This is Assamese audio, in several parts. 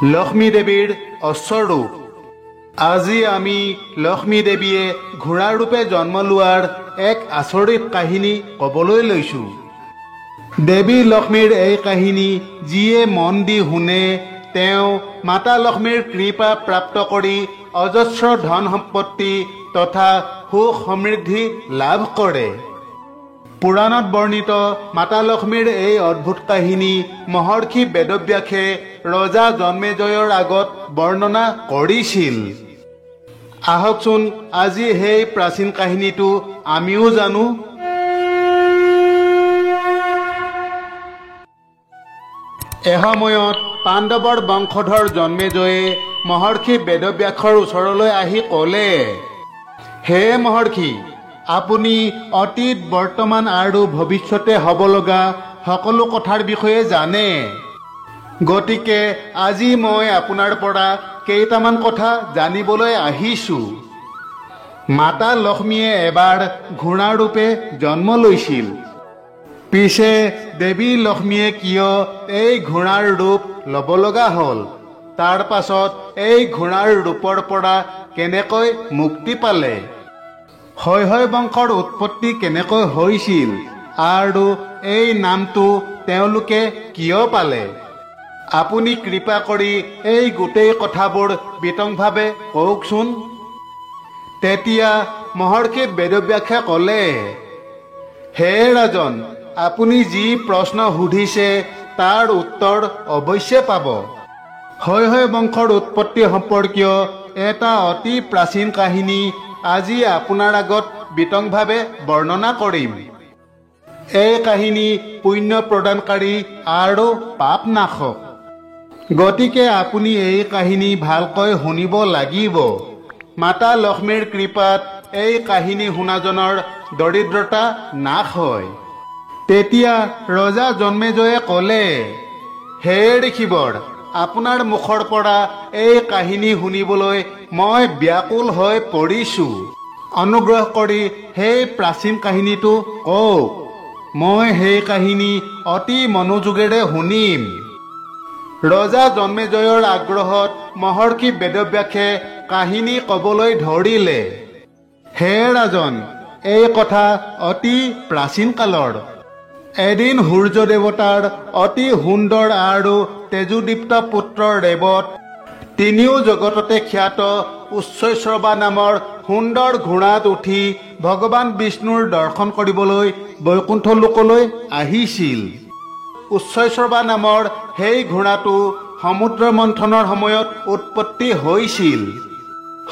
লক্ষ্মী দেৱীৰ অশ্বৰূপ। আজি আমি লক্ষ্মী দেৱীয়ে ঘোঁৰা ৰূপে জন্ম লোৱাৰ এক আচৰিত কাহিনী ক'বলৈ লৈছোঁ। দেৱী লক্ষ্মীৰ এই কাহিনী যিয়ে মন দি শুনে তেওঁ মাতা লক্ষ্মীৰ কৃপা প্ৰাপ্ত কৰি অজস্ৰ ধন সম্পত্তি তথা সুখ সমৃদ্ধি লাভ কৰে। পুৰাণত বৰ্ণিত মাতা লক্ষ্মীৰ এই অদ্ভুত কাহিনী মহৰ্ষি বেদব্যাসে ৰজা জন্মেজয়ৰ আগত বৰ্ণনা কৰিছিল। আহকচোন আজি সেই প্ৰাচীন কাহিনীটো আমিও জানো। এসময়ত পাণ্ডৱৰ বংশধৰ জন্মেজয়ে মহৰ্ষি বেদব্যাসৰ ওচৰলৈ আহি ক'লে, হে মহৰ্ষি, আপুনি অতীত বৰ্তমান আৰু ভৱিষ্যতে হ'ব লগা সকলো কথাৰ বিষয়ে জানে। গতিকে আজি মই আপোনাৰ পৰা কেইটামান কথা জানিবলৈ আহিছোঁ। মাতা লক্ষ্মীয়ে এবাৰ ঘোঁৰা ৰূপে জন্ম লৈছিল। পিছে দেৱী লক্ষ্মীয়ে কিয় এই ঘোঁৰাৰ ৰূপ ল'ব লগা হ'ল? তাৰ পাছত এই ঘোঁৰাৰ ৰূপৰ পৰা কেনেকৈ মুক্তি পালে? শৈশৱ বংশৰ উৎপত্তি কেনেকৈ হৈছিল আৰু এই নামটো তেওঁলোকে কিয় পালে? আপুনি কৃপা কৰি এই গোটেই কথাবোৰ বিতংভাৱে কওকচোন। তেতিয়া মহৰ্ষি বেদব্যাসে ক'লে, হে ৰাজন, আপুনি যি প্ৰশ্ন সুধিছে তাৰ উত্তৰ অৱশ্যে পাব। শৈশৱ বংশৰ উৎপত্তি সম্পৰ্কীয় এটা অতি প্ৰাচীন কাহিনী আজি আপোনাৰ আগত বিতংভাৱে বৰ্ণনা কৰিম। এই কাহিনী পুণ্য প্ৰদানকাৰী আৰু পাপ নাশক। গতিকে আপুনি এই কাহিনী ভালকৈ শুনিব লাগিব। মাতা লক্ষ্মীৰ কৃপাত এই কাহিনী শুনাজনৰ দৰিদ্ৰতা নাশ হয়। তেতিয়া ৰজা জন্মেজয়ে ক'লে, হে ঋষিবৰ, আপোনাৰ মুখৰ পৰা এই কাহিনী শুনিবলৈ মই ব্যাকুল হৈ পৰিছোঁ। অনুগ্ৰহ কৰি সেই প্ৰাচীন কাহিনীটো কওক। মই সেই কাহিনী অতি মনোযোগেৰে শুনিম। ৰজা জন্মেজয়ৰ আগ্ৰহত মহৰ্ষি বেদব্যাসে কাহিনী ক'বলৈ ধৰিলে। হে ৰাজন, এই কথা অতি প্ৰাচীন কালৰ। এদিন সূৰ্য দেৱতাৰ অতি সুন্দৰ আৰু তেজোদীপ্ত পুত্ৰ ৰেৱত তিনিও জগততে খ্যাত উচ্চৈঃশ্ৰৱা নামৰ সুন্দৰ ঘোঁৰাত উঠি ভগৱান বিষ্ণুৰ দৰ্শন কৰিবলৈ বৈকুণ্ঠ লোকলৈ আহিছিল। উচ্চৈঃশ্ৰৱা নামৰ সেই ঘোঁৰাটো সমুদ্ৰ মন্থনৰ সময়ত উৎপত্তি হৈছিল।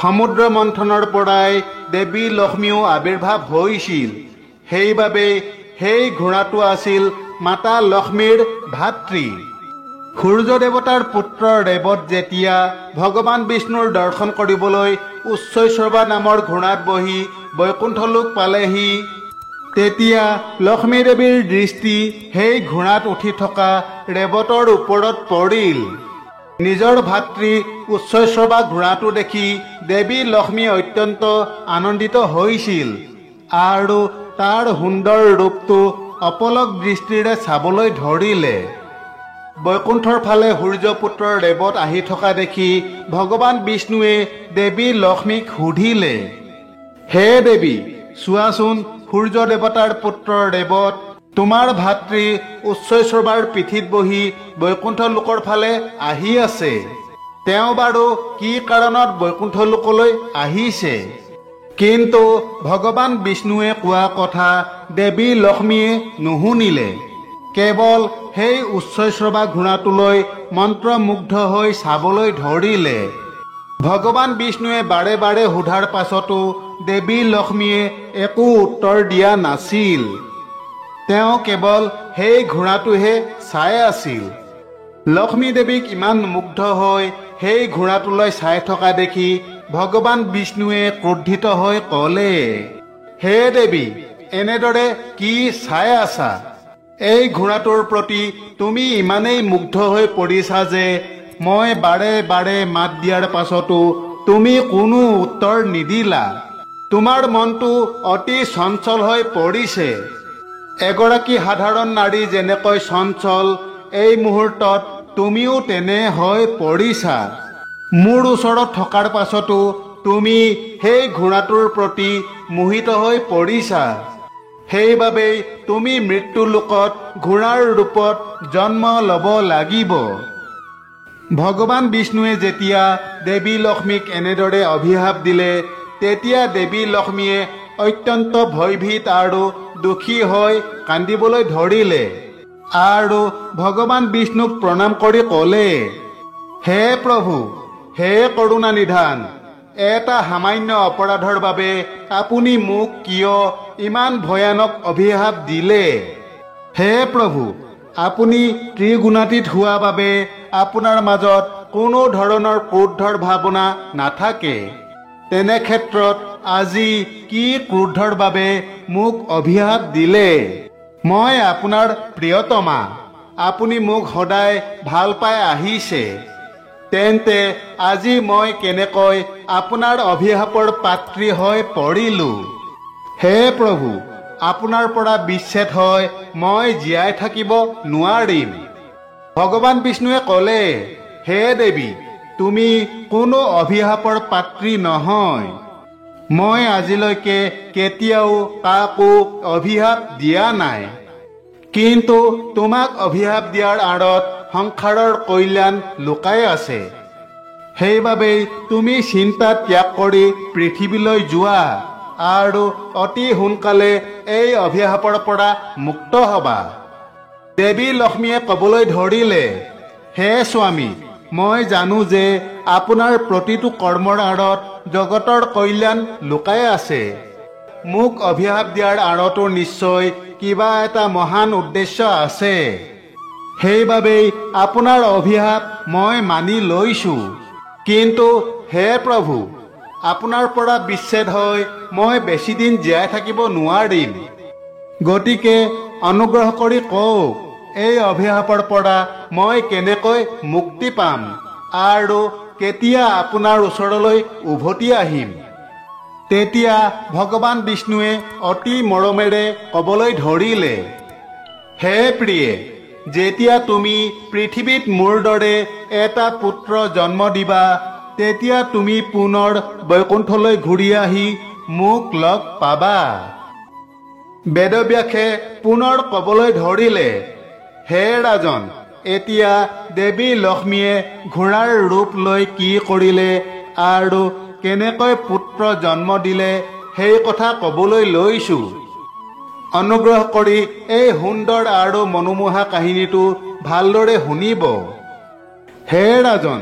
সমুদ্ৰ মন্থনৰ পৰাই দেৱী লক্ষ্মীও আৱিৰ্ভাৱ হৈছিল। সেইবাবে সেই ঘোঁৰাটো আছিল মাতা লক্ষ্মীৰ ভাতৃ। সূৰ্য দেৱতাৰ পুত্ৰ ৰেৱত যেতিয়া ভগৱান বিষ্ণুৰ দৰ্শন কৰিবলৈ উচ্চৈঃশ্ৰৱা নামৰ ঘোঁৰাত বহি বৈকুণ্ঠ লোক পালেহি, তেতিয়া লক্ষ্মী দেৱীৰ দৃষ্টি সেই ঘোঁৰাত উঠি থকা ৰেৱতৰ ওপৰত পৰিল। নিজৰ ভাতৃ উচ্চৈঃশ্ৰৱা ঘোঁৰাটো দেখি দেৱী লক্ষ্মী অত্যন্ত আনন্দিত হৈছিল আৰু তাৰ সুন্দৰ ৰূপটো অপলক দৃষ্টিৰে চাবলৈ ধৰিলে। বৈকুণ্ঠৰ ফালে সূৰ্যপুত্ৰ ৰেৱত আহি থকা দেখি ভগৱান বিষ্ণুৱে দেৱী লক্ষ্মীক সুধিলে, হে দেৱী, চোৱাচোন, সূৰ্য দেৱতাৰ পুত্ৰ ৰেৱত তোমাৰ ভাতৃ উচ্চৈঃশ্ৰৱাৰ পিঠিত বহি বৈকুণ্ঠ লোকৰ ফালে আহি আছে। তেওঁ বাৰু কি কাৰণত বৈকুণ্ঠ লোকলৈ আহিছে? কিন্তু ভগৱান বিষ্ণুৱে কোৱা কথা দেৱী লক্ষ্মীয়ে নুশুনিলে। কেৱল সেই উচ্চৈঃশ্ৰৱা ঘোঁৰাটোলৈ মন্ত্ৰমুগ্ধ হৈ চাবলৈ ধৰিলে। ভগৱান বিষ্ণুৱে বাৰে বাৰে সোধাৰ পাছতো দেৱী লক্ষ্মীয়ে একো উত্তৰ দিয়া নাছিল। তেওঁ কেৱল সেই ঘোঁৰাটোহে চাই আছিল। লক্ষ্মী দেৱীক ইমান মুগ্ধ হৈ সেই ঘোঁৰাটোলৈ চাই থকা দেখি ভগৱান বিষ্ণুৱে ক্ৰোধিত হৈ ক'লে, হে দেৱী, এনেদৰে কি চাই আছা? এই ঘোঁৰাটোৰ প্ৰতি তুমি ইমানেই মুগ্ধ হৈ পৰিছা যে মই বাৰে বাৰে মাত দিয়াৰ পাছতো তুমি কোনো উত্তৰ নিদিলা। তোমাৰ মনটো অতি চঞ্চল হৈ পৰিছে। এগৰাকী সাধাৰণ নাৰী যেনেকৈ চঞ্চল, এই মুহূৰ্তত তুমিও তেনে হৈ পৰিছা। মোৰ ওচৰত থকাৰ পাছতো তুমি সেই ঘোঁৰাটোৰ প্ৰতি মোহিত হৈ পৰিছা। সেইবাবেই তুমি মৃত্যু লোকত ঘোঁৰাৰ ৰূপত জন্ম ল'ব লাগিব। ভগৱান বিষ্ণুৱে যেতিয়া দেৱী লক্ষ্মীক এনেদৰে অভিশাপ দিলে, তেতিয়া দেৱী লক্ষ্মীয়ে অত্যন্ত ভয়ভীত আৰু দুখী হৈ কান্দিবলৈ ধৰিলে আৰু ভগৱান বিষ্ণুক প্ৰণাম কৰি ক'লে, হে প্ৰভু, হে কৰুণা নিধান, এটা সামান্য অপৰাধৰ বাবে আপুনি মোক কিয় ইমান ভয়ানক অভিশাপ দিলে? হে প্ৰভু, আপুনি ত্ৰিগুণাতীত হোৱা বাবে আপোনাৰ মাজত কোনো ধৰণৰ ক্ৰোধৰ ভাৱনা নাথাকে। তেনে ক্ষেত্ৰত আজি কি ক্ৰোধৰ বাবে মোক অভিশাপ দিলে? মই আপোনাৰ প্ৰিয়তমা, আপুনি মোক সদায় ভাল পাই আহিছে। তেন্তে আজি মই কেনেকৈ আপোনাৰ অভিশাপৰ পাত্ৰী হৈ পৰিলো? হে প্ৰভু, আপোনাৰ পৰা বিচ্ছেদ হৈ মই জীয়াই থাকিব নোৱাৰিম। ভগৱান বিষ্ণুৱে ক'লে, হে দেৱী, তুমি কোনো অভিশাপৰ পাত্ৰী নহয়। মই আজিলৈকে কেতিয়াও কাকো অভিশাপ দিয়া নাই। কিন্তু তোমাক অভিশাপ দিয়াৰ আঁৰত সংসাৰৰ কল্যাণ লুকাই আছে। সেইবাবেই তুমি চিন্তা ত্যাগ কৰি পৃথিৱীলৈ যোৱা আৰু অতি সোনকালে এই অভিশাপৰ পৰা মুক্ত হবা। দেৱী লক্ষ্মীয়ে ক'বলৈ ধৰিলে, হে স্বামী, মই জানো যে আপোনাৰ প্ৰতিটো কৰ্মৰ আঁৰত জগতৰ কল্যাণ লুকাই আছে। মোক অভিশাপ দিয়াৰ আঁৰতো নিশ্চয় কিবা এটা মহান উদ্দেশ্য আছে। সেইবাবেই আপোনাৰ অভিশাপ মই মানি লৈছো। কিন্তু হে প্ৰভু, আপোনাৰ পৰা বিচ্ছেদ হৈ মই বেছিদিন জীয়াই থাকিব নোৱাৰিম। গতিকে অনুগ্ৰহ কৰি কওক, এই অভিশাপৰ পৰা মই কেনেকৈ মুক্তি পাম আৰু কেতিয়া আপোনাৰ ওচৰলৈ উভতি আহিম? তেতিয়া ভগৱান বিষ্ণুৱে অতি মৰমেৰে ক'বলৈ ধৰিলে, হে প্ৰিয়ে, যেতিয়া তুমি পৃথিৱীত মোৰ দৰে এটা পুত্ৰ জন্ম দিবা, তেতিয়া তুমি পুনৰ বৈকুণ্ঠলৈ ঘূৰি আহি মোক লগ পাবা। বেদব্যাসে পুনৰ ক'বলৈ ধৰিলে, হে ৰাজন, এতিয়া দেৱী লক্ষ্মীয়ে ঘোঁৰাৰ ৰূপ লৈ কি কৰিলে আৰু কেনেকৈ পুত্ৰ জন্ম দিলে সেই কথা ক'বলৈ লৈছো। অনুগ্ৰহ কৰি এই সুন্দৰ আৰু মনোমোহা কাহিনীটো ভালদৰে শুনিব। হে ৰাজন,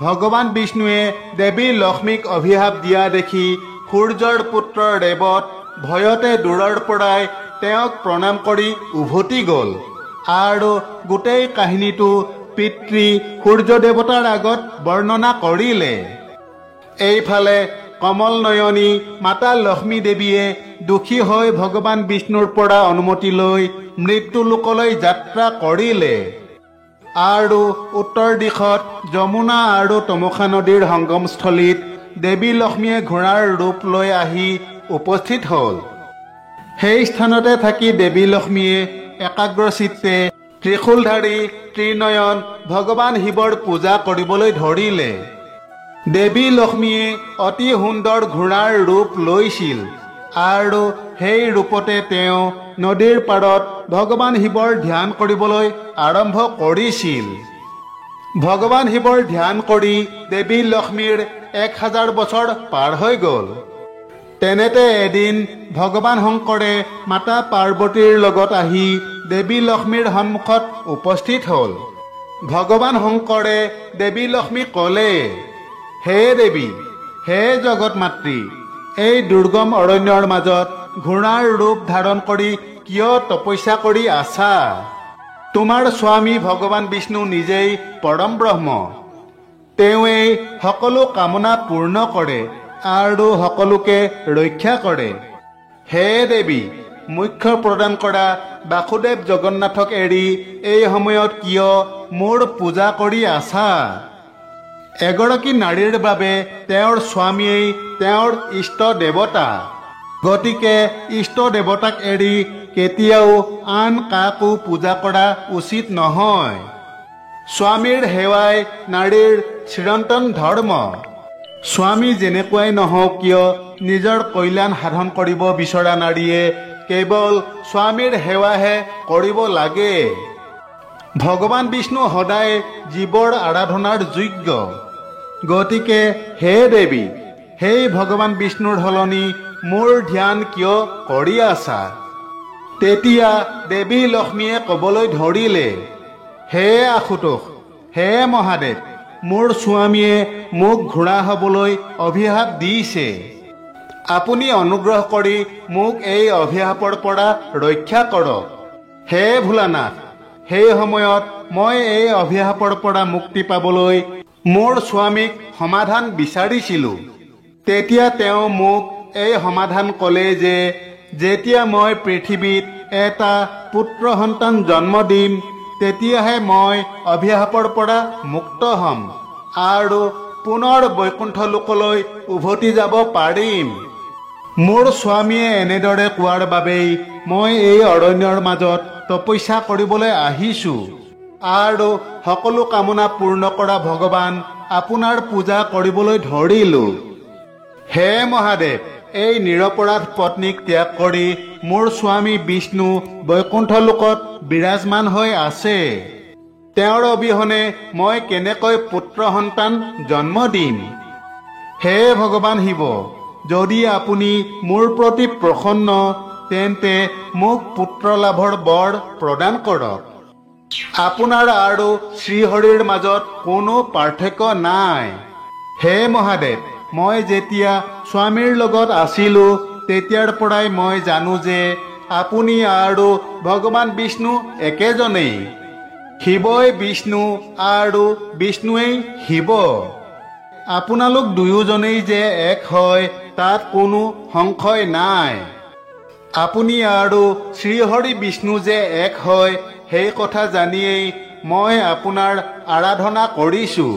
ভগৱান বিষ্ণুৱে দেৱী লক্ষ্মীক অভিশাপ দিয়া দেখি সূৰ্যৰ পুত্ৰ দেৱত ভয়তে দূৰৰ পৰাই তেওঁক প্ৰণাম কৰি উভতি গ'ল আৰু গোটেই কাহিনীটো পিতৃ সূৰ্য দেৱতাৰ আগত বৰ্ণনা কৰিলে। এইফালে কমল নয়নী মাতা লক্ষ্মী দেৱীয়ে দুখী হৈ ভগৱান বিষ্ণুৰ পৰা অনুমতি লৈ মৃত্যু লোকলৈ যাত্ৰা কৰিলে আৰু উত্তৰ দিশত যমুনা আৰু তমসা নদীৰ সংগমস্থলীত দেৱী লক্ষ্মীয়ে ঘোঁৰাৰ ৰূপ লৈ আহি উপস্থিত হ'ল। সেই স্থানতে থাকি দেৱী লক্ষ্মীয়ে একাগ্ৰচিত্তে ত্ৰিশূলধাৰী ত্ৰিনয়ন ভগৱান শিৱৰ পূজা কৰিবলৈ ধৰিলে। দেৱী লক্ষ্মীয়ে অতি সুন্দৰ ঘোঁৰাৰ ৰূপ লৈছিল আৰু সেই ৰূপতে তেওঁ নদীৰ পাৰত ভগৱান শিৱৰ ধ্যান কৰিবলৈ আৰম্ভ কৰিছিল। ভগৱান শিৱৰ ধ্যান কৰি দেৱী লক্ষ্মীৰ 1000 বছৰ পাৰ হৈ গ'ল। তেনেতে এদিন ভগৱান শংকৰে মাতা পাৰ্বতীৰ লগত আহি দেৱী লক্ষ্মীৰ সন্মুখত উপস্থিত হ'ল। ভগৱান শংকৰে দেৱী লক্ষ্মীক ক'লে, হে দেৱী, হে জগত মাতৃ, এই দুৰ্গম অৰণ্যৰ মাজত ঘোঁৰাৰ ৰূপ ধাৰণ কৰি কিয় তপস্যা কৰি আছা? তোমাৰ স্বামী ভগৱান বিষ্ণু নিজেই পৰম ব্ৰহ্ম। তেওঁৱেই সকলো কামনা পূৰ্ণ কৰে আৰু সকলোকে ৰক্ষা কৰে। হে দেৱী, মুখ্য প্ৰদান কৰা বাসুদেৱ জগন্নাথক এৰি এই সময়ত কিয় মোৰ পূজা কৰি আছা? এগৰাকী নাৰীৰ বাবে তেওঁৰ স্বামীয়েই তেওঁৰ ইষ্ট দেৱতা। গতিকে ইষ্ট দেৱতাক এৰি কেতিয়াও আন কাকো পূজা কৰা উচিত নহয়। স্বামীৰ সেৱাই নাৰীৰ চিৰন্তন ধৰ্ম। স্বামী যেনেকুৱাই নহওক কিয় নিজৰ কল্যাণ সাধন কৰিব বিচৰা নাৰীয়ে কেৱল স্বামীৰ সেৱাহে কৰিব লাগে। ভগৱান বিষ্ণু সদায় জীৱৰ আৰাধনাৰ যোগ্য। গতিকে হে দেৱী, সেই ভগৱান বিষ্ণুৰ সলনি মোৰ ধ্যান কিয় কৰি আছা? তেতিয়া দেৱী লক্ষ্মীয়ে ক'বলৈ ধৰিলে, হে আশুতোষ, হে মহাদেৱ, মোৰ স্বামীয়ে মোক ঘোঁৰা হ'বলৈ অভিশাপ দিছে। আপুনি অনুগ্ৰহ কৰি মোক এই অভিশাপৰ পৰা ৰক্ষা কৰক। হে ভোলানাথ, সেই সময়ত মই এই অভিশাপৰ পৰা মুক্তি পাবলৈ মোৰ স্বামীক সমাধান বিচাৰিছিলোঁ। তেতিয়া তেওঁ মোক এই সমাধান ক'লে যে যেতিয়া মই পৃথিৱীত এটা পুত্ৰ সন্তান জন্ম দিম তেতিয়াহে মই অভিশাপৰ পৰা মুক্ত হ'ম আৰু পুনৰ বৈকুণ্ঠ লোকলৈ উভতি যাব পাৰিম। মোৰ স্বামীয়ে এনেদৰে কোৱাৰ বাবেই মই এই অৰণ্যৰ মাজত তপস্যা কৰিবলৈ আহিছোঁ আৰু সকলো কামনা পূৰ্ণ কৰা ভগৱান আপোনাৰ পূজা কৰিবলৈ ধৰিলোঁ। হে মহাদেৱ, এই নিৰপৰাধ পত্নীক ত্যাগ কৰি মোৰ স্বামী বিষ্ণু বৈকুণ্ঠ লোকত বিৰাজমান হৈ আছে। তেওঁৰ অবিহনে মই কেনেকৈ পুত্ৰ সন্তান জন্ম দিম? হে ভগৱান শিৱ, যদি আপুনি মোৰ প্ৰতি প্ৰসন্ন তেন্তে মোক পুত্ৰ লাভৰ বৰ প্ৰদান কৰক। আপোনাৰ আৰু শ্ৰীহৰিৰ মাজত কোনো পাৰ্থক্য নাই। হে মহাদেৱ, মই যেতিয়া স্বামীৰ লগত আছিলোঁ তেতিয়াৰ পৰাই মই জানো যে আপুনি আৰু ভগৱান বিষ্ণু একেজনেই। শিৱই বিষ্ণু আৰু বিষ্ণুৱেই শিৱ। আপোনালোক দুয়োজনেই যে এক হয় তাত কোনো সংশয় নাই। আপুনি আৰু শ্ৰীহৰি বিষ্ণু যে এক হয় সেই কথা জানিয়েই মই আপোনাৰ আৰাধনা কৰিছোঁ।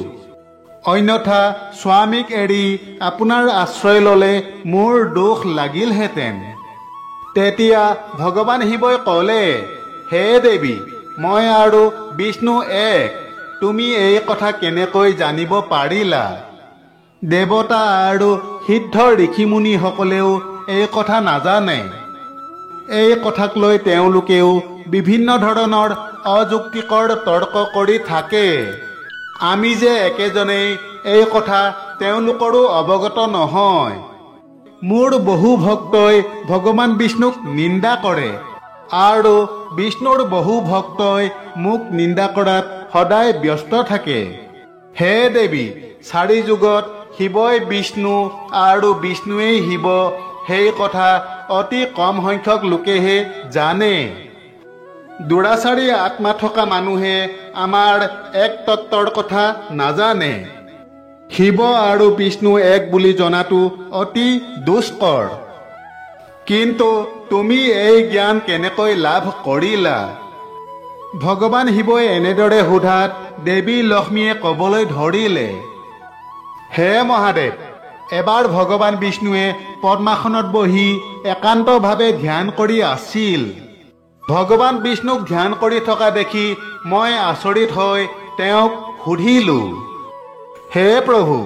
অন্যথা স্বামীক এৰি আপোনাৰ আশ্ৰয় ল'লে মোৰ দুখ লাগিলহেঁতেন। তেতিয়া ভগৱান শিৱই ক'লে, হে দেৱী, মই আৰু বিষ্ণু এক। তুমি এই কথা কেনেকৈ জানিব পাৰিলা? দেৱতা আৰু সিদ্ধ ঋষিমুনিসকলেও এই কথা নাজানে। এই কথাক লৈ তেওঁলোকেও বিভিন্ন ধৰণৰ অযুক্তিকৰ তৰ্ক কৰি থাকে। আমি যে একেজনেই এই কথা তেওঁলোকৰো অৱগত নহয়। মোৰ বহু ভক্তই ভগৱান বিষ্ণুক নিন্দা কৰে আৰু বিষ্ণুৰ বহু ভক্তই মোক নিন্দা কৰাত সদায় ব্যস্ত থাকে। হে দেৱী, চাৰি যুগত শিৱই বিষ্ণু আৰু বিষ্ণুৱেই শিৱ সেই কথা অতি কম সংখ্যক লোকেহে জানে। দুৰাচাৰী আত্মা থকা মানুহে আমাৰ এক তত্ত্বৰ কথা নাজানে। শিৱ আৰু বিষ্ণু এক বুলি জনাটো অতি দুষ্কৰ। কিন্তু তুমি এই জ্ঞান কেনেকৈ লাভ কৰিলা? ভগৱান শিৱই এনেদৰে সোধাত দেৱী লক্ষ্মীয়ে ক'বলৈ ধৰিলে, হে মহাদেৱ, এবাৰ ভগৱান বিষ্ণুৱে পদ্মাসনত বহি একান্তভাৱে ধ্যান কৰি আছিল। ভগৱান বিষ্ণুক ধ্যান কৰি থকা দেখি মই আচৰিত হৈ তেওঁক সুধিলোঁ, হে প্ৰভু,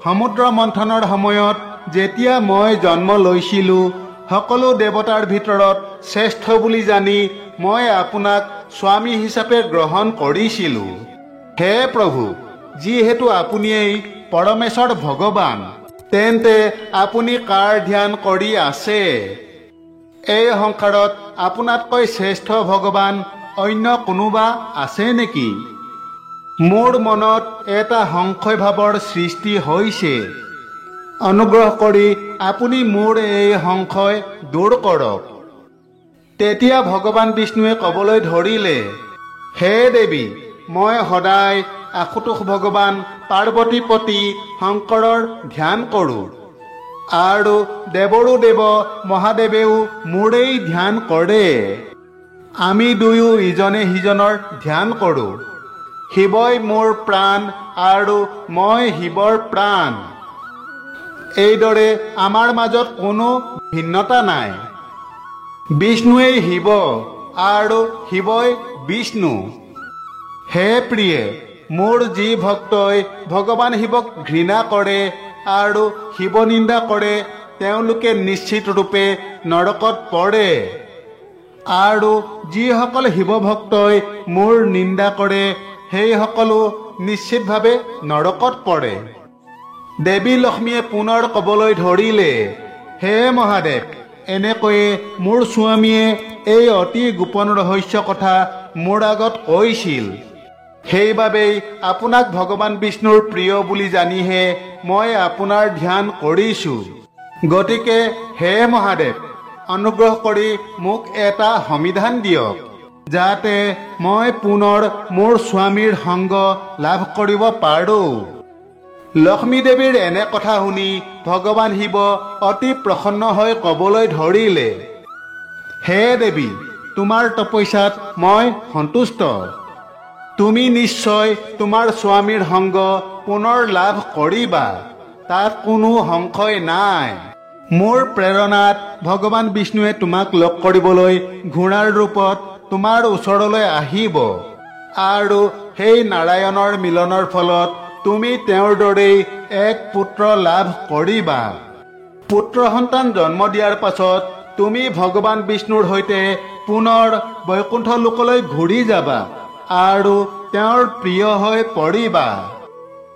সমুদ্ৰ মন্থনৰ সময়ত যেতিয়া মই জন্ম লৈছিলোঁ সকলো দেৱতাৰ ভিতৰত শ্ৰেষ্ঠ বুলি জানি মই আপোনাক স্বামী হিচাপে গ্ৰহণ কৰিছিলোঁ। হে প্ৰভু, যিহেতু আপুনিয়েই পৰমেশ্বৰ ভগৱান, তেন্তে আপুনি কাৰ ধ্যান কৰি আছে? এই সংসাৰত আপোনাতকৈ শ্ৰেষ্ঠ ভগৱান অন্য কোনোবা আছে নেকি? মোৰ মনত এটা সংশয় ভাৱৰ সৃষ্টি হৈছে। অনুগ্ৰহ কৰি আপুনি মোৰ এই সংশয় দূৰ কৰক। তেতিয়া ভগৱান বিষ্ণুৱে ক'বলৈ ধৰিলে, হে দেৱী, মই সদায় আশুতোষ ভগৱান পাৰ্বতীপতি শংকৰৰ ধ্যান কৰোঁ আৰু দেৱৰো দেৱ মহাদেৱেও মোৰেই ধ্যান কৰে। আমি দুয়ো ইজনে সিজনৰ ধ্যান কৰোঁ। শিৱই মোৰ প্ৰাণ আৰু মই শিৱৰ প্ৰাণ। এইদৰে আমাৰ মাজত কোনো ভিন্নতা নাই। বিষ্ণুৱেই শিৱ আৰু শিৱই বিষ্ণু। হে প্ৰিয়ে, মোৰ যি ভক্তই ভগৱান শিৱক ঘৃণা কৰে আৰু শিৱ নিন্দা কৰে তেওঁলোকে নিশ্চিত ৰূপে নৰকত পৰে আৰু যিসকল শিৱ ভক্তই মোৰ নিন্দা কৰে সেইসকলো নিশ্চিতভাৱে নৰকত পৰে। দেৱী লক্ষ্মীয়ে পুনৰ ক'বলৈ ধৰিলে, হে মহাদেৱ, এনেকৈয়ে মোৰ স্বামীয়ে এই অতি গোপন ৰহস্য কথা মোৰ আগত কৈছিল। সেইবাবেই আপোনাক ভগৱান বিষ্ণুৰ প্ৰিয় বুলি জানিহে মই আপোনাৰ ধ্যান কৰিছোঁ। গতিকে হে মহাদেৱ, অনুগ্ৰহ কৰি মোক এটা সমিধান দিয়ক, যাতে মই পুনৰ মোৰ স্বামীৰ সংগ লাভ কৰিব পাৰোঁ। লক্ষ্মী দেৱীৰ এনে কথা শুনি ভগৱান শিৱ অতি প্ৰসন্ন হৈ ক'বলৈ ধৰিলে, হে দেৱী, তোমাৰ তপস্যাত মই সন্তুষ্ট। তুমি নিশ্চয় তোমাৰ স্বামীৰ সংগ পুনৰ লাভ কৰিবা, তাত কোনো সংশয় নাই। মোৰ প্ৰেৰণাত ভগৱান বিষ্ণুৱে তোমাক লগ কৰিবলৈ ঘোঁৰাৰ ৰূপত তোমাৰ ওচৰলৈ আহিব আৰু সেই নাৰায়ণৰ মিলনৰ ফলত তুমি তেওঁৰ দৰেই এক পুত্ৰ লাভ কৰিবা। পুত্ৰ সন্তান জন্ম দিয়াৰ পাছত তুমি ভগৱান বিষ্ণুৰ সৈতে পুনৰ বৈকুণ্ঠ লোকলৈ ঘূৰি যাবা আৰু তেওঁৰ প্ৰিয় হৈ পৰিবা।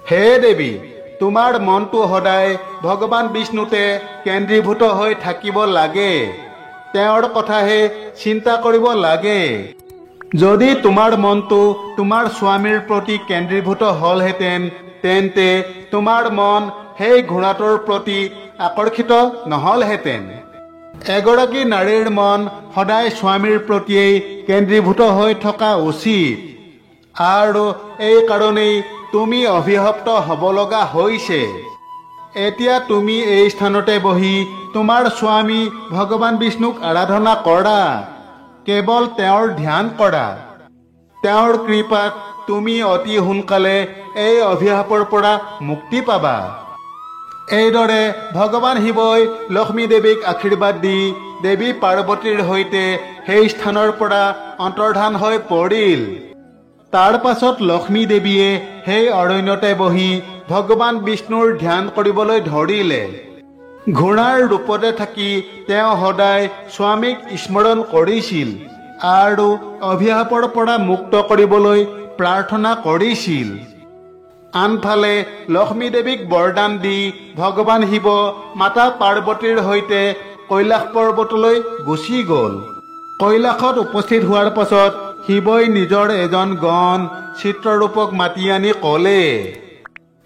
হে দেৱী, তোমাৰ মনটো সদায় ভগৱান বিষ্ণুতে কেন্দ্ৰীভূত হৈ থাকিব লাগে, তেওঁৰ কথাহে চিন্তা কৰিব লাগে। যদি তোমাৰ মনটো তোমাৰ স্বামীৰ প্ৰতি কেন্দ্ৰীভূত হ'লহেঁতেন তেন্তে তোমাৰ মন সেই ঘোঁৰাটোৰ প্ৰতি আকৰ্ষিত নহ'লহেঁতেন। এগৰাকী নাৰীৰ মন সদায় স্বামীৰ প্ৰতিয়েই কেন্দ্ৰীভূত হৈ থকা উচিত আৰু এই কাৰণেই তুমি অভিশপ্ত হ'ব লগা হৈছে। এতিয়া তুমি এই স্থানতে বহি তোমাৰ স্বামী ভগৱান বিষ্ণুক আৰাধনা কৰা, কেৱল তেওঁৰ ধ্যান কৰা। তেওঁৰ কৃপাত তুমি অতি সোনকালে এই অভিশাপৰ পৰা মুক্তি পাবা। এইদৰে ভগৱান শিৱই লক্ষ্মী দেৱীক আশীৰ্বাদ দি দেৱী পাৰ্বতীৰ সৈতে সেই স্থানৰ পৰা অন্তৰ্ধান হৈ পৰিল। তাৰ পাছত লক্ষ্মী দেৱীয়ে সেই অৰণ্যতে বহি ভগৱান বিষ্ণুৰ ধ্যান কৰিবলৈ ধৰিলে। ঘোঁৰাৰ ৰূপতে থাকি তেওঁ সদায় স্বামীক স্মৰণ কৰিছিল আৰু অভিশাপৰ পৰা মুক্ত কৰিবলৈ প্ৰাৰ্থনা কৰিছিল। আনফালে লক্ষ্মী দেৱীক বৰদান দি ভগৱান শিৱ মাতা পাৰ্বতীৰ সৈতে কৈলাশ পৰ্বতলৈ গুচি গ'ল। কৈলাশত উপস্থিত হোৱাৰ পাছত শিৱই নিজৰ এজন গণ চিত্ৰৰূপক মাতি আনি ক'লে,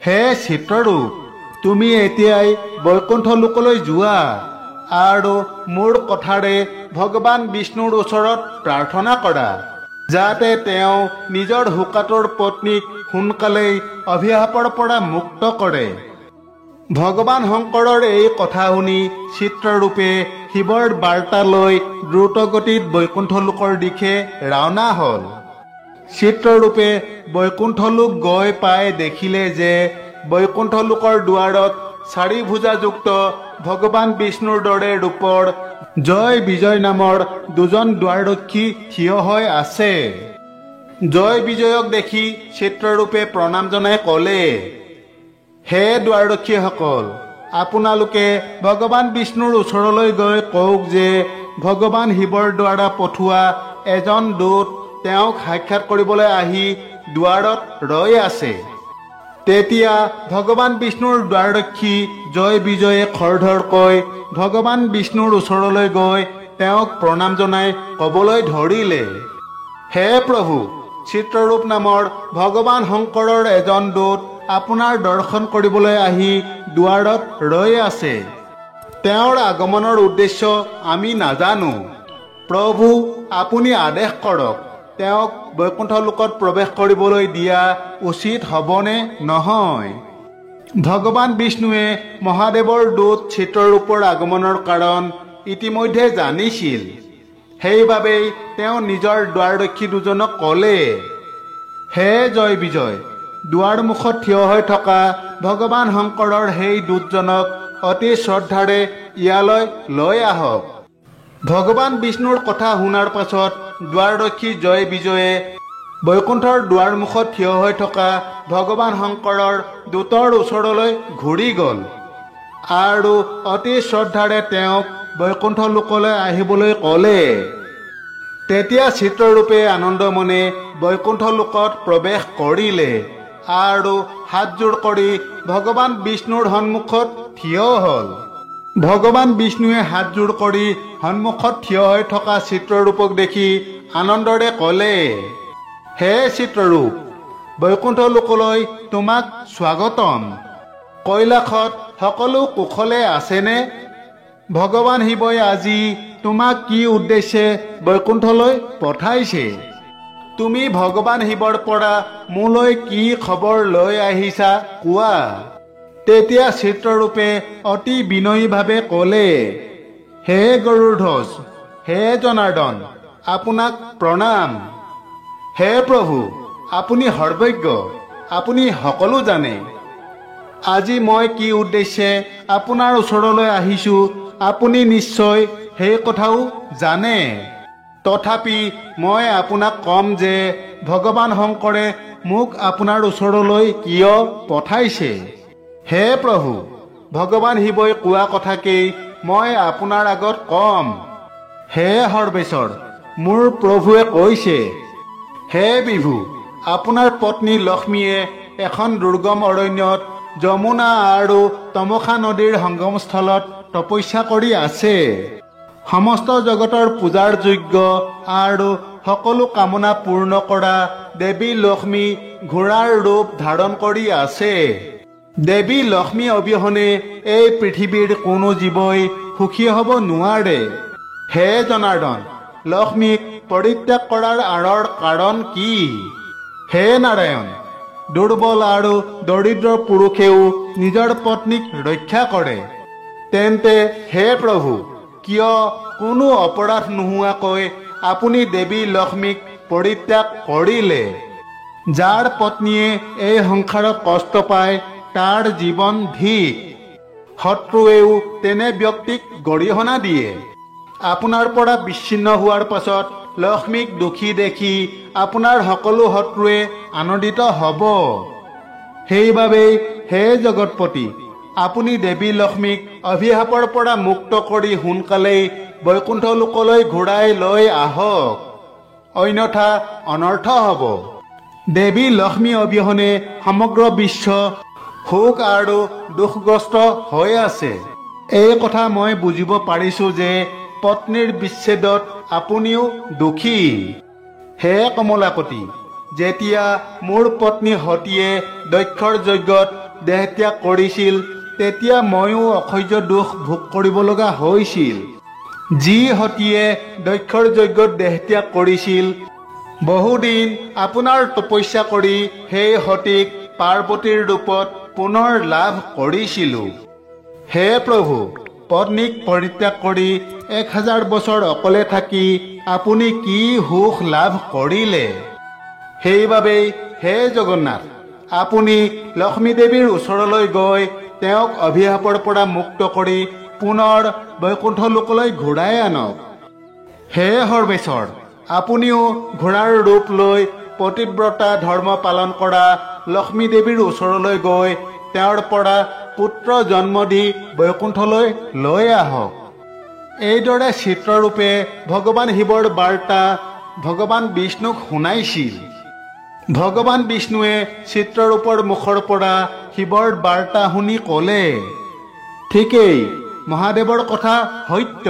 হে চিত্ৰৰূপ, তুমি এতিয়াই বৈকুণ্ঠ লোকলৈ যোৱা আৰু মোৰ কথাৰে ভগৱান বিষ্ণুৰ ওচৰত প্ৰাৰ্থনা কৰা, যাতে তেওঁ নিজৰ শোকাতুৰ পত্নীক সোনকালেই অভিশাপৰ পৰা মুক্ত কৰে। ভগৱান শংকৰৰ এই কথা শুনি চিত্ৰৰূপে শিৱৰ বাৰ্তা লৈ দ্ৰুতগতিত বৈকুণ্ঠ লোকৰ দিশে ৰাওনা হ'ল। চিত্ৰৰূপে বৈকুণ্ঠ লোক গৈ পাই দেখিলে যে বৈকুণ্ঠ লোকৰ দুৱাৰত চাৰিভুজাযুক্ত ভগৱান বিষ্ণুৰ দৰে ৰূপৰ জয় বিজয় নামৰ দুজন দুৱাৰৰক্ষী থিয় হৈ আছে। জয় বিজয়ক দেখি চিত্ৰৰূপে প্ৰণাম জনাই ক'লে, হে দুৱাৰৰক্ষীসকল, আপোনালোকে ভগৱান বিষ্ণুৰ ওচৰলৈ গৈ কওক যে ভগৱান শিৱৰ দ্বাৰা পঠোৱা এজন দূত তেওঁক সাক্ষাৎ কৰিবলৈ আহি দুৱাৰত ৰৈ আছে। তেতিয়া ভগৱান বিষ্ণুৰ দ্বাৰৰক্ষী জয় বিজয়ে খৰধৰকৈ ভগৱান বিষ্ণুৰ ওচৰলৈ গৈ তেওঁক প্ৰণাম জনাই ক'বলৈ ধৰিলে, হে প্ৰভু, চিত্ৰৰূপ নামৰ ভগৱান শংকৰৰ এজন দূত আপোনাৰ দৰ্শন কৰিবলৈ আহি দুৱাৰত ৰৈ আছে। তেওঁৰ আগমনৰ উদ্দেশ্য আমি নাজানো। প্ৰভু, আপুনি আদেশ কৰক, তেওঁক বৈকুণ্ঠ লোকত প্ৰৱেশ কৰিবলৈ দিয়া উচিত হ'বনে নহয়? ভগৱান বিষ্ণুৱে মহাদেৱৰ দূত চিত্ৰৰূপৰ আগমনৰ কাৰণ ইতিমধ্যে জানিছিল। সেইবাবেই তেওঁ নিজৰ দুৱাৰৰক্ষী দুজনক ক'লে, হে জয় বিজয়, দুৱাৰমুখত থিয় হৈ থকা ভগৱান শংকৰৰ সেই দূতজনক অতি শ্ৰদ্ধাৰে ইয়ালৈ লৈ আহক। ভগৱান বিষ্ণুৰ কথা শুনাৰ পাছত দুৱাৰৰক্ষী জয় বিজয়ে বৈকুণ্ঠৰ দুৱাৰমুখত থিয় হৈ থকা ভগৱান শংকৰৰ দূতৰ ওচৰলৈ ঘূৰি গ'ল আৰু অতি শ্ৰদ্ধাৰে তেওঁক বৈকুণ্ঠ লোকলৈ আহিবলৈ ক'লে। তেতিয়া চিত্ৰৰূপে আনন্দমনে বৈকুণ্ঠ লোকত প্ৰৱেশ কৰিলে আৰু হাতযোৰ কৰি ভগৱান বিষ্ণুৰ সন্মুখত থিয় হ'ল। ভগৱান বিষ্ণুৱে হাতযোৰ কৰি সন্মুখত থিয় হৈ থকা চিত্ৰৰূপক দেখি আনন্দৰে ক'লে, হে চিত্ৰৰূপ, বৈকুণ্ঠ লোকলৈ তোমাক স্বাগতম। কৈলাশত সকলো কুশলে আছেনে? ভগৱান শিৱই আজি তোমাক কি উদ্দেশ্যে বৈকুণ্ঠলৈ পঠাইছে? তুমি ভগৱান শিৱৰ পৰা মোলৈ কি খবৰ লৈ আহিছা কোৱা। তেতিয়া চিত্ৰৰূপে অতি বিনয়ীভাৱে ক'লে, হে গৰুড়ধ্বজ, হে জনাৰ্দন, আপোনাক প্ৰণাম। হে প্ৰভু, আপুনি সৰ্বজ্ঞ, আপুনি সকলো জানে। আজি মই কি উদ্দেশ্যে আপোনাৰ ওচৰলৈ আহিছোঁ আপুনি নিশ্চয় সেই কথাও জানে। তথাপি মই আপোনাক ক'ম যে ভগৱান শংকৰে মোক আপোনাৰ ওচৰলৈ কিয় পঠাইছে। হে প্ৰভু, ভগৱান শিৱই কোৱা কথাকেই মই আপোনাৰ আগত ক'ম। হে সৰ্বেশ্বৰ, মোৰ প্ৰভুৱে কৈছে, হে বিভু, আপোনাৰ পত্নী লক্ষ্মীয়ে এখন দুৰ্গম অৰণ্যত যমুনা আৰু তমসা নদীৰ সংগমস্থলত তপস্যা কৰি আছে। সমস্ত জগতৰ পূজাৰ যোগ্য আৰু সকলো কামনা পূৰ্ণ কৰা দেৱী লক্ষ্মী ঘোঁৰাৰ ৰূপ ধাৰণ কৰি আছে। দেৱী লক্ষ্মী অবিহনে এই পৃথিৱীৰ কোনো জীৱই সুখী হ'ব নোৱাৰে। হে জনাৰ্দন, লক্ষ্মীক পৰিত্যাগ কৰাৰ আঁৰৰ কাৰণ কি? হে নাৰায়ণ, দুৰ্বল আৰু দৰিদ্ৰ পুৰুষেও নিজৰ পত্নীক ৰক্ষা কৰে। তেন্তে হে প্ৰভু, কিয় কোনো অপৰাধ নোহোৱাকৈ আপুনি দেৱী লক্ষ্মীক পৰিত্যাগ কৰিলে? যাৰ পত্নীয়ে এই সংসাৰত কষ্ট পায় তাৰ জীৱন ধিক। শত্ৰুৱেও তেনে ব্যক্তিক গৰিহণা দিয়ে। আপোনাৰ পৰা বিচ্ছিন্ন হোৱাৰ পাছত লক্ষ্মীক দুখী দেখি আপোনাৰ সকলো শত্ৰুৱে আনন্দিত হ'ব। সেইবাবেই হে জগতপতি, আপুনি দেৱী লক্ষ্মীক অভিশাপৰ পৰা মুক্ত কৰি সোনকালেই বৈকুণ্ঠ লোকলৈ ঘূৰাই লৈ আহক, অন্যথা অনৰ্থ হ'ব। দেৱী লক্ষ্মী অবিহনে সমগ্ৰ বিশ্ব শোক আৰু দুখগ্ৰস্ত হৈ আছে। এই কথা মই বুজিব পাৰিছোঁ যে পত্নীৰ বিচ্ছেদত আপুনিও দুখী। হে কমলাপতি, যেতিয়া মোৰ পত্নী সতীয়ে দক্ষৰ যজ্ঞত দেহত্যাগ কৰিছিল তেতিয়া ময়ো অসহ্য দুখ ভোগ কৰিব লগা হৈছিল। যি সতীয়ে দক্ষৰ যজ্ঞত দেহত্যাগ কৰিছিল, বহুদিন আপোনাৰ তপস্যা কৰি সেই সতীক পাৰ্বতীৰ ৰূপত পুনৰ লাভ কৰিছিলোঁ। হে প্ৰভু, পত্নীক পৰিত্যাগ কৰি 1000 বছৰ অকলে থাকি আপুনি কি সুখ লাভ কৰিলে? সেইবাবেই হে জগন্নাথ, আপুনি লক্ষ্মী দেৱীৰ ওচৰলৈ গৈ তেওঁক অভিশাপৰ পৰা মুক্ত কৰি পুনৰ বৈকুণ্ঠ লোকলৈ ঘূৰাই আনক। হে সৰ্বেশ্বৰ, আপুনিও ঘোঁৰাৰ ৰূপ লৈ পতিব্ৰতা ধৰ্ম পালন কৰা লক্ষ্মী দেৱীৰ ওচৰলৈ গৈ তেওঁৰ পৰা পুত্ৰ জন্ম দি বৈকুণ্ঠলৈ লৈ আহক। এইদৰে চিত্ৰৰূপে ভগৱান শিৱৰ বাৰ্তা ভগৱান বিষ্ণুক শুনাইছিল। ভগৱান বিষ্ণুৱে চিত্ৰৰূপৰ মুখৰ পৰা শিৱৰ বাৰ্তা শুনি ক'লে, ঠিকেই, মহাদেৱৰ কথা সত্য।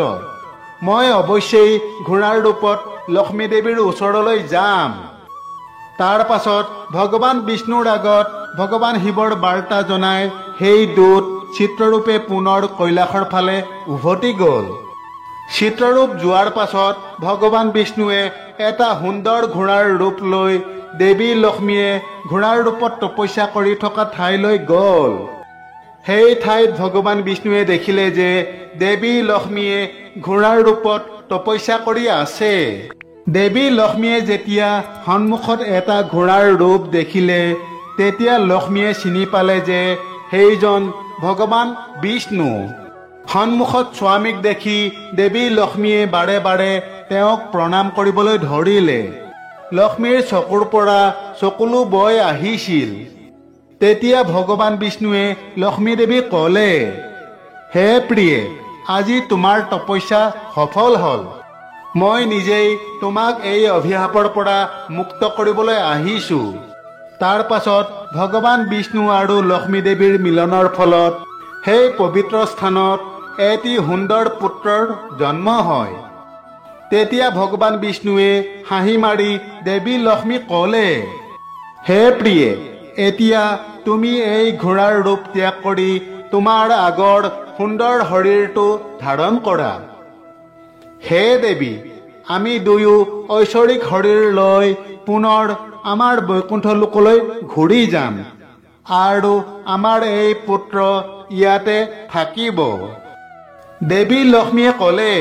মই অৱশ্যেই ঘোঁৰাৰ ৰূপত লক্ষ্মী দেৱীৰ ওচৰলৈ যাম। তাৰ পাছত ভগৱান বিষ্ণুৰ আগত ভগৱান শিৱৰ বাৰ্তা জনাই সেই দূত চিত্ৰৰূপে পুনৰ কৈলাশৰ ফালে উভতি গ'ল। চিত্ৰৰূপ যোৱাৰ পাছত ভগৱান বিষ্ণুৱে এটা সুন্দৰ ঘোঁৰাৰ ৰূপ লৈ দেৱী লক্ষ্মীয়ে ঘোঁৰাৰ ৰূপত তপস্যা কৰি থকা ঠাইলৈ গ'ল। সেই ঠাইত ভগৱান বিষ্ণুৱে দেখিলে যে দেৱী লক্ষ্মীয়ে ঘোঁৰাৰ ৰূপত তপস্যা কৰি আছে। দেৱী লক্ষ্মীয়ে যেতিয়া সন্মুখত এটা ঘোঁৰাৰ ৰূপ দেখিলে তেতিয়া লক্ষ্মীয়ে চিনি পালে যে সেইজন ভগৱান বিষ্ণু। সন্মুখত স্বামীক দেখি দেৱী লক্ষ্মীয়ে বাৰে বাৰে তেওঁক প্ৰণাম কৰিবলৈ ধৰিলে। লক্ষ্মীৰ চকুৰ পৰা চকুলো বৈ আহিছিল। তেতিয়া ভগৱান বিষ্ণুৱে লক্ষ্মী দেৱীক ক'লে, হে প্ৰিয়ে, আজি তোমাৰ তপস্যা সফল হ'ল। মই নিজেই তোমাক এই অভিশাপৰ পৰা মুক্ত কৰিবলৈ আহিছোঁ। তাৰ পাছত ভগৱান বিষ্ণু আৰু লক্ষ্মী দেৱীৰ মিলনৰ ফলত সেই পবিত্ৰ স্থানত এটি সুন্দৰ পুত্ৰৰ জন্ম হয়। তেতিয়া ভগৱান বিষ্ণুৱে হাঁহি মাৰি দেৱী লক্ষ্মীক ক'লে, হে প্ৰিয়ে, এতিয়া তুমি এই ঘোঁৰাৰ ৰূপ ত্যাগ কৰি তোমাৰ আগৰ সুন্দৰ শৰীৰটো ধাৰণ কৰা। হে দেৱী, আমি দুয়ো ঐশ্বৰিক শৰীৰ লৈ পুনৰ আমাৰ বৈকুণ্ঠ লোকলৈ ঘূৰি যাম আৰু আমাৰ এই পুত্ৰ ইয়াতে থাকিব। দেৱী লক্ষ্মীয়ে ক'লে,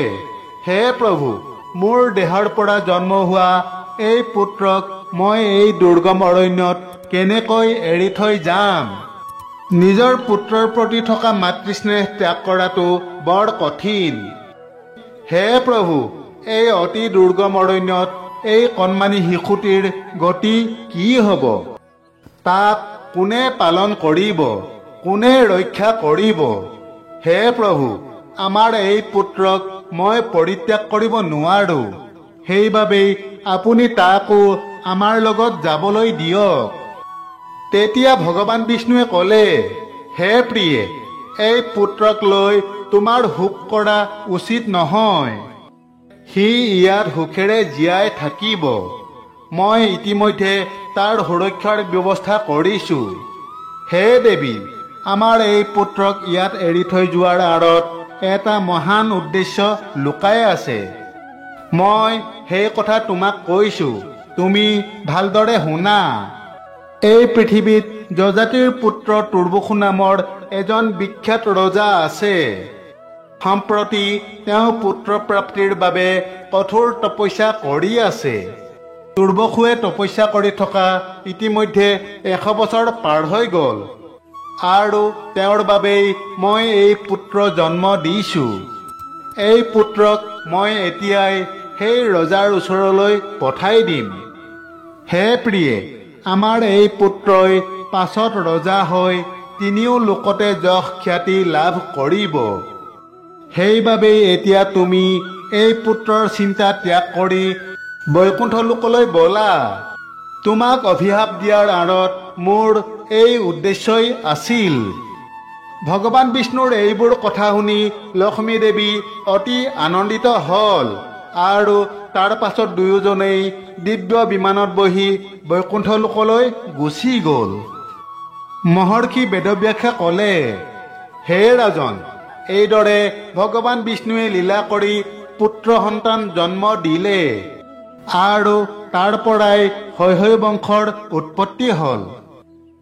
হে প্ৰভু, মোৰ দেহৰ পৰা জন্ম হোৱা এই পুত্ৰক মই এই দুৰ্গম অৰণ্যত কেনেকৈ এৰি থৈ যাম? নিজৰ পুত্ৰৰ প্ৰতি থকা মাতৃস্নেহ ত্যাগ কৰাটো বৰ কঠিন। হে প্ৰভু, এই অতি দুৰ্গম অৰণ্যত এই কণমানি শিশুটিৰ গতি কি হ'ব? তাক কোনে পালন কৰিব? কোনে ৰক্ষা কৰিব? হে প্ৰভু, আমাৰ এই পুত্ৰক মই পৰিত্যাগ কৰিব নোৱাৰো। সেইবাবেই আপুনি তাকো আমাৰ লগত যাবলৈ দিয়ক। তেতিয়া ভগৱান বিষ্ণুৱে ক'লে, হে প্ৰিয়ে, এই পুত্ৰক লৈ তোমাৰ শোক কৰা উচিত নহয়। সি ইয়াত সুখেৰে জীয়াই থাকিব। মই ইতিমধ্যে তাৰ সুৰক্ষাৰ ব্যৱস্থা কৰিছোঁ। হে দেৱী, আমাৰ এই পুত্ৰক ইয়াত এৰি থৈ যোৱাৰ আঁৰত এটা মহান উদ্দেশ্য লুকাই আছে। মই সেই কথা তোমাক কৈছোঁ, তুমি ভালদৰে শুনা। এই পৃথিৱীত যজাতিৰ পুত্ৰ তুৰ্বসু নামৰ এজন বিখ্যাত ৰজা আছে। সম্প্ৰতি তেওঁ পুত্ৰ প্ৰাপ্তিৰ বাবে কঠোৰ তপস্যা কৰি আছে। তুৰ্বসুৱে তপস্যা কৰি থকা ইতিমধ্যে 100 বছৰ পাৰ হৈ গ'ল আৰু তেওঁৰ বাবেই মই এই পুত্ৰ জন্ম দিছোঁ। এই পুত্ৰক মই এতিয়াই সেই ৰজাৰ ওচৰলৈ পঠাই দিম। হে প্ৰিয়ে, আমাৰ এই পুত্ৰই পাছত ৰজা হৈ তিনিও লোকতে যশ খ্যাতি লাভ কৰিব। সেইবাবেই এতিয়া তুমি এই পুত্ৰৰ চিন্তা ত্যাগ কৰি বৈকুণ্ঠ লোকলৈ বলা। তোমাক অভিশাপ দিয়াৰ আঁৰত মোৰ এই উদ্দেশ্যই আছিল। ভগৱান বিষ্ণুৰ এইবোৰ কথা শুনি লক্ষ্মী দেৱী অতি আনন্দিত হ'ল আৰু তাৰ পাছত দুয়োজনেই দিব্য বিমানত বহি বৈকুণ্ঠ লোকলৈ গুচি গ'ল। মহৰ্ষি বেদব্যাসে ক'লে, হে ৰাজন, এইদৰে ভগৱান বিষ্ণুৱে লীলা কৰি পুত্ৰ সন্তান জন্ম দিলে আৰু তাৰ পৰাই হৈহয় বংশৰ উৎপত্তি হ'ল।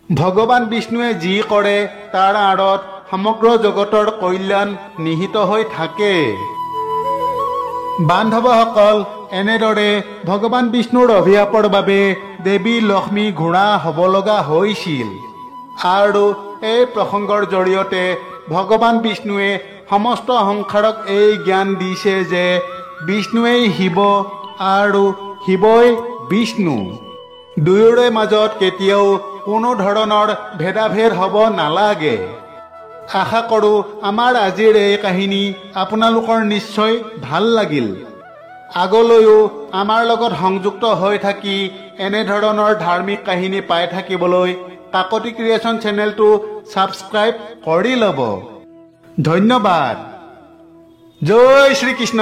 ভগৱান বিষ্ণুৱে যি কৰে তাৰ আঁৰত সমগ্ৰ জগতৰ কল্যাণ নিহিত হৈ থাকে। বান্ধৱসকল, এনেদৰে ভগৱান বিষ্ণুৰ অভিশাপৰ বাবে দেৱী লক্ষ্মী ঘোঁৰা হ'ব লগা হৈছিল আৰু এই প্ৰসংগৰ জৰিয়তে ভগৱান বিষ্ণুৱে সমস্ত সংসাৰক এই জ্ঞান দিছে যে বিষ্ণুৱেই শিৱ আৰু শিৱই বিষ্ণু। দুয়োৰে মাজত কেতিয়াও কোনো ধৰণৰ ভেদাভেদ হ'ব নালাগে। আশা কৰোঁ আমাৰ আজিৰ এই কাহিনী আপোনালোকৰ নিশ্চয় ভাল লাগিল। আগলৈও আমাৰ লগত সংযুক্ত হৈ থাকি এনেধৰণৰ ধাৰ্মিক কাহিনী পাই থাকিবলৈ কাকতি ক্ৰিয়েশ্যন চেনেলটো ছাবস্ক্ৰাইব কৰি ল'ব। ধন্যবাদ। জয় শ্ৰীকৃষ্ণ।